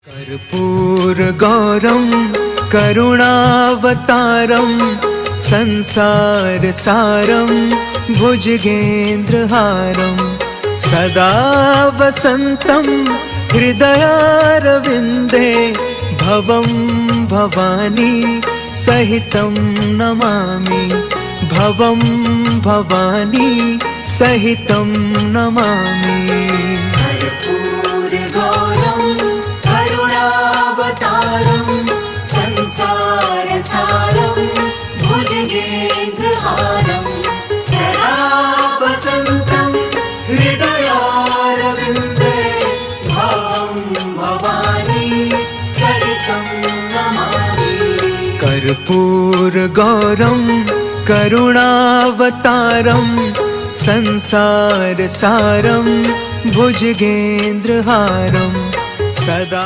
कर्पूरगौरं करुणावतारं संसारसारं भुजगेन्द्रहारं सदा वसन्तं हृदयारविन्दे भवं भवानी सहितं नमामि भवं भवानी सहितं नमामि। कर्पूरगौरं करुणावतारं संसारसारं भुजगेन्द्रहारं सदा वसन्तं हृदयारविन्दे भवं भवानी सहितं नमामि। कर्पूरगौरं करुणावतारं संसारसारं भुजगेन्द्रहारं सदा